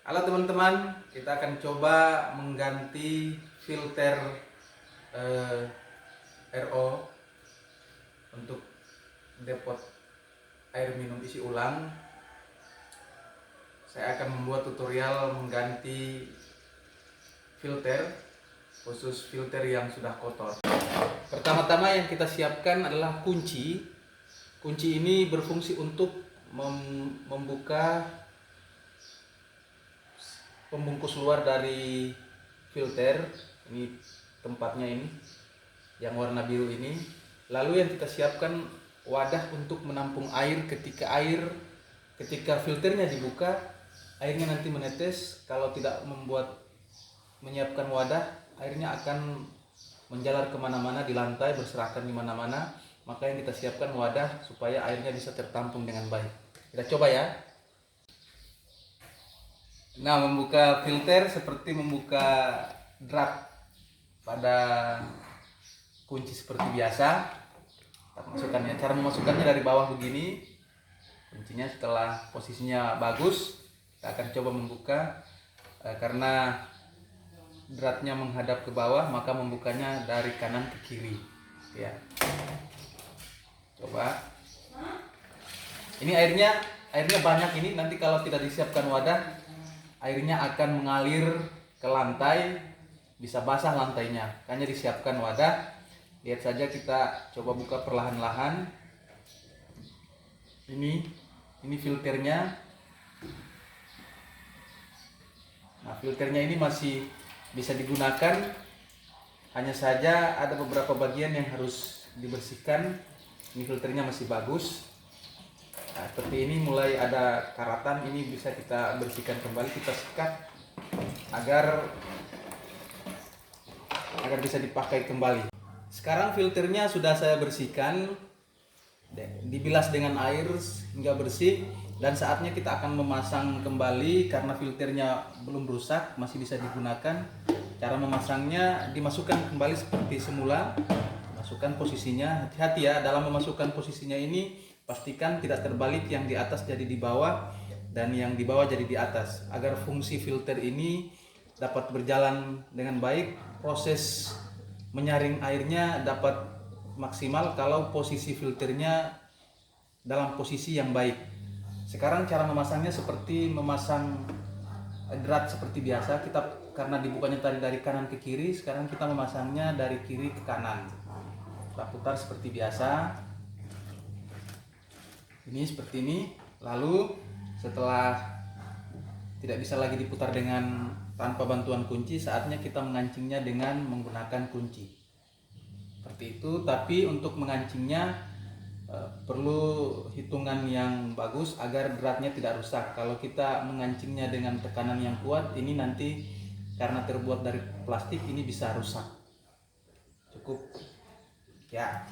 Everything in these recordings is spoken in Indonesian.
Halo teman-teman, kita akan coba mengganti filter RO untuk depot air minum isi ulang. Saya akan membuat tutorial mengganti filter, khusus filter yang sudah kotor. Pertama-tama yang kita siapkan adalah kunci. Kunci ini berfungsi untuk membuka pembungkus luar dari filter. Ini tempatnya, ini yang warna biru ini. Lalu yang kita siapkan wadah untuk menampung air ketika filternya dibuka, airnya nanti menetes. Kalau tidak menyiapkan wadah, airnya akan menjalar kemana-mana di lantai, berserakan di mana-mana. Maka yang kita siapkan wadah supaya airnya bisa tertampung dengan baik. Kita coba ya. Nah, membuka filter seperti membuka drak pada kunci seperti biasa. Cara memasukkannya dari bawah begini. Kuncinya setelah posisinya bagus, kita akan coba membuka. Karena dratnya menghadap ke bawah, maka membukanya dari kanan ke kiri. Ya. Coba. Ini airnya banyak ini. Nanti kalau tidak disiapkan wadah, airnya akan mengalir ke lantai, bisa basah lantainya. Makanya disiapkan wadah. Lihat saja, kita coba buka perlahan-lahan. Ini filternya. Nah, filternya ini masih bisa digunakan. Hanya saja ada beberapa bagian yang harus dibersihkan. Ini filternya masih bagus. Nah, seperti ini mulai ada karatan, ini bisa kita bersihkan kembali, kita sikat agar bisa dipakai kembali. Sekarang filternya sudah saya bersihkan, dibilas dengan air hingga bersih, dan saatnya kita akan memasang kembali karena filternya belum rusak, masih bisa digunakan. Cara memasangnya, dimasukkan kembali seperti semula. Masukkan posisinya, hati-hati ya dalam memasukkan posisinya ini. Pastikan tidak terbalik, yang di atas jadi di bawah dan yang di bawah jadi di atas, agar fungsi filter ini dapat berjalan dengan baik. Proses menyaring airnya dapat maksimal kalau posisi filternya dalam posisi yang baik. Sekarang cara memasangnya seperti memasang drat seperti biasa. Karena dibukanya tadi dari kanan ke kiri, sekarang kita memasangnya dari kiri ke kanan. Kita putar seperti biasa. Ini seperti ini. Lalu setelah tidak bisa lagi diputar tanpa bantuan kunci, saatnya kita mengancingnya dengan menggunakan kunci. Seperti itu. Tapi untuk mengancingnya perlu hitungan yang bagus agar dratnya tidak rusak. Kalau kita mengancingnya dengan tekanan yang kuat, ini nanti karena terbuat dari plastik, ini bisa rusak. Cukup ya.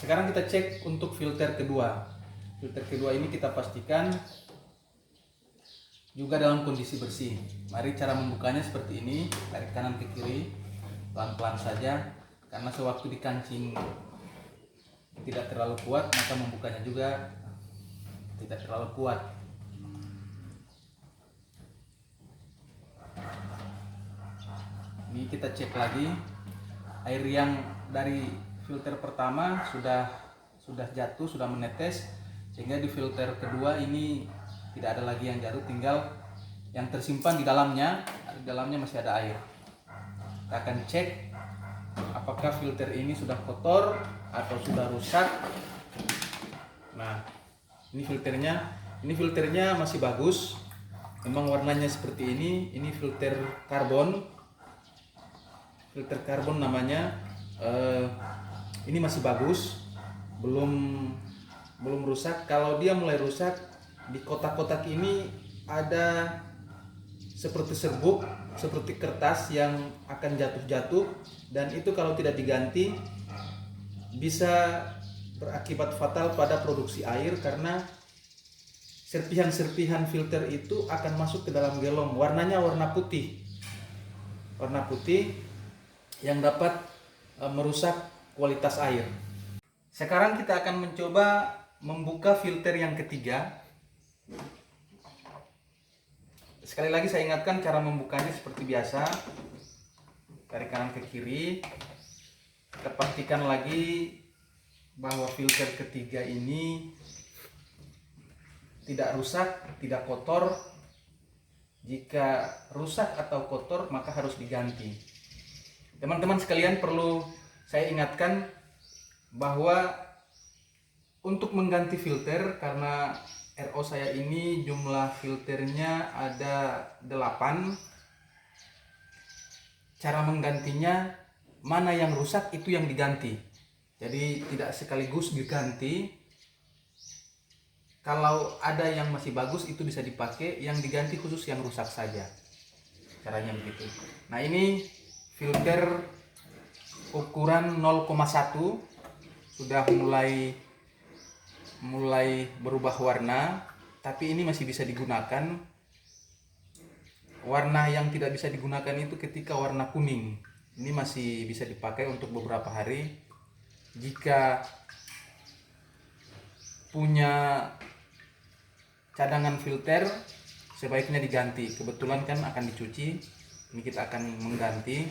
Sekarang kita cek untuk filter kedua. Filter kedua ini kita pastikan juga dalam kondisi bersih. Mari cara membukanya seperti ini, dari kanan ke kiri, pelan-pelan saja. Karena sewaktu dikancing tidak terlalu kuat, maka membukanya juga tidak terlalu kuat. Ini kita cek lagi, air yang dari filter pertama sudah jatuh, sudah menetes, sehingga di filter kedua ini tidak ada lagi yang jatuh, tinggal yang tersimpan di dalamnya. Di dalamnya masih ada air. Kita akan cek apakah filter ini sudah kotor atau sudah rusak. Nah, ini filternya masih bagus. Memang warnanya seperti ini. Ini filter karbon. Filter karbon namanya. Ini masih bagus, belum rusak. Kalau dia mulai rusak, di kotak-kotak ini ada seperti serbuk, seperti kertas yang akan jatuh-jatuh, dan itu kalau tidak diganti bisa berakibat fatal pada produksi air, karena serpihan-serpihan filter itu akan masuk ke dalam gelong. Warnanya warna putih yang dapat merusak kualitas air. Sekarang kita akan mencoba membuka filter yang ketiga. Sekali lagi saya ingatkan cara membukanya seperti biasa, dari kanan ke kiri. Kita pastikan lagi bahwa filter ketiga ini tidak rusak, tidak kotor. Jika rusak atau kotor maka harus diganti. Teman-teman sekalian, perlu saya ingatkan bahwa untuk mengganti filter, karena RO saya ini jumlah filternya ada 8, cara menggantinya mana yang rusak itu yang diganti. Jadi tidak sekaligus diganti. Kalau ada yang masih bagus itu bisa dipakai, yang diganti khusus yang rusak saja. Caranya begitu. Nah, ini filter ukuran 0,1 sudah mulai berubah warna, tapi ini masih bisa digunakan. Warna yang tidak bisa digunakan itu ketika warna kuning. Ini masih bisa dipakai untuk beberapa hari. Jika punya cadangan filter, sebaiknya diganti. Kebetulan kan akan dicuci, ini kita akan mengganti.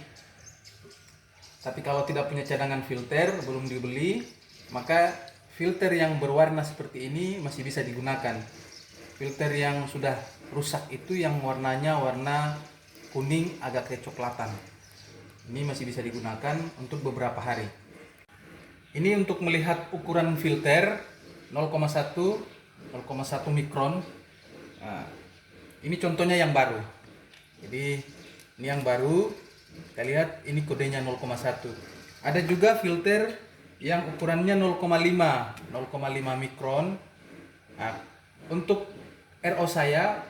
Tapi kalau tidak punya cadangan filter, belum dibeli, maka filter yang berwarna seperti ini masih bisa digunakan. Filter yang sudah rusak itu yang warnanya warna kuning agak kecoklatan. Ini masih bisa digunakan untuk beberapa hari. Ini untuk melihat ukuran filter 0,1 mikron. Nah, ini contohnya yang baru. Jadi ini yang baru. Kita lihat ini kodenya 0,1. Ada juga filter yang ukurannya 0,5 mikron. Nah, untuk RO saya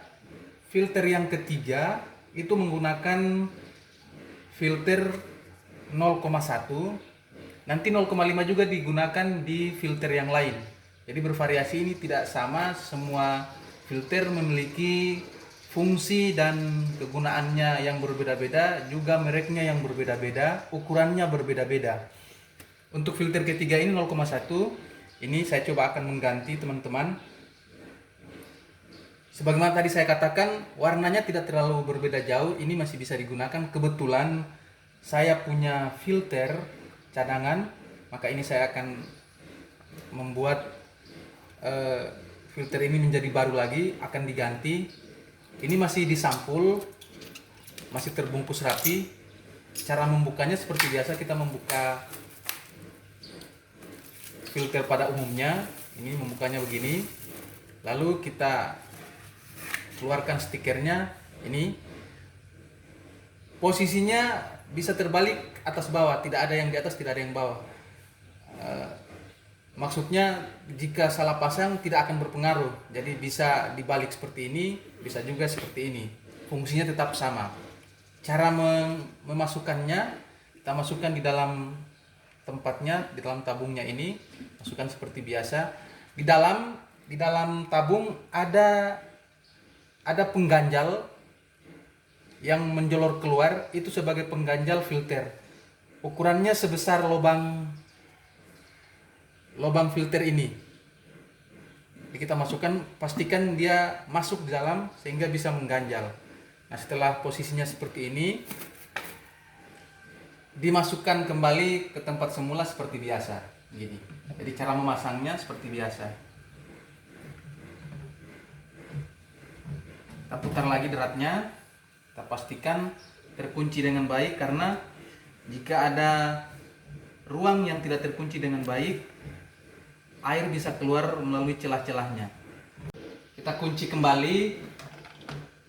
filter yang ketiga itu menggunakan filter 0,1. Nanti 0,5 juga digunakan di filter yang lain. Jadi bervariasi, ini tidak sama, semua filter memiliki fungsi dan kegunaannya yang berbeda-beda, juga mereknya yang berbeda-beda, ukurannya berbeda-beda. Untuk filter ketiga ini 0,1, ini saya coba akan mengganti teman-teman. Sebagaimana tadi saya katakan, warnanya tidak terlalu berbeda jauh, ini masih bisa digunakan. Kebetulan saya punya filter cadangan, maka ini saya akan membuat filter ini menjadi baru lagi, akan diganti. Ini masih disampul, masih terbungkus rapi. Cara membukanya seperti biasa, kita membuka filter pada umumnya. Ini membukanya begini, lalu kita keluarkan stikernya. Ini posisinya bisa terbalik atas bawah, tidak ada yang di atas, tidak ada yang bawah. Maksudnya jika salah pasang tidak akan berpengaruh. Jadi bisa dibalik seperti ini, bisa juga seperti ini. Fungsinya tetap sama. Cara memasukkannya, kita masukkan di dalam tempatnya, di dalam tabungnya ini, masukkan seperti biasa. Di dalam tabung ada pengganjal yang menjolor keluar, itu sebagai pengganjal filter. Ukurannya sebesar lubang filter ini. Jadi kita masukkan, pastikan dia masuk di dalam sehingga bisa mengganjal. Nah, setelah posisinya seperti ini, dimasukkan kembali ke tempat semula seperti biasa. Gini. Jadi cara memasangnya seperti biasa. Kita putar lagi deratnya, kita pastikan terkunci dengan baik, karena jika ada ruang yang tidak terkunci dengan baik, air bisa keluar melalui celah-celahnya. Kita kunci kembali,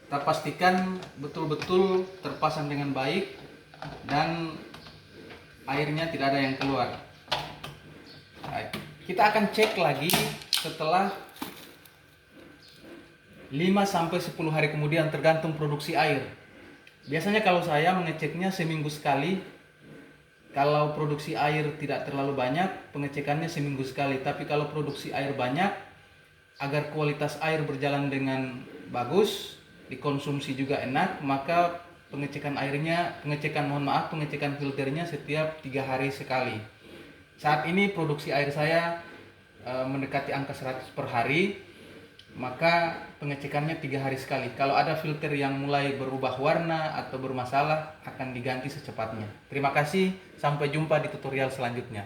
kita pastikan betul-betul terpasang dengan baik dan airnya tidak ada yang keluar. Baik. Kita akan cek lagi setelah 5-10 hari kemudian, tergantung produksi air. Biasanya kalau saya mengeceknya seminggu sekali. Kalau produksi air tidak terlalu banyak, pengecekannya seminggu sekali. Tapi kalau produksi air banyak, agar kualitas air berjalan dengan bagus, dikonsumsi juga enak, maka pengecekan filternya setiap 3 hari sekali. Saat ini produksi air saya mendekati angka 100 per hari. maka pengecekannya 3 hari sekali. Kalau ada filter yang mulai berubah warna atau bermasalah, akan diganti secepatnya. Terima kasih, sampai jumpa di tutorial selanjutnya.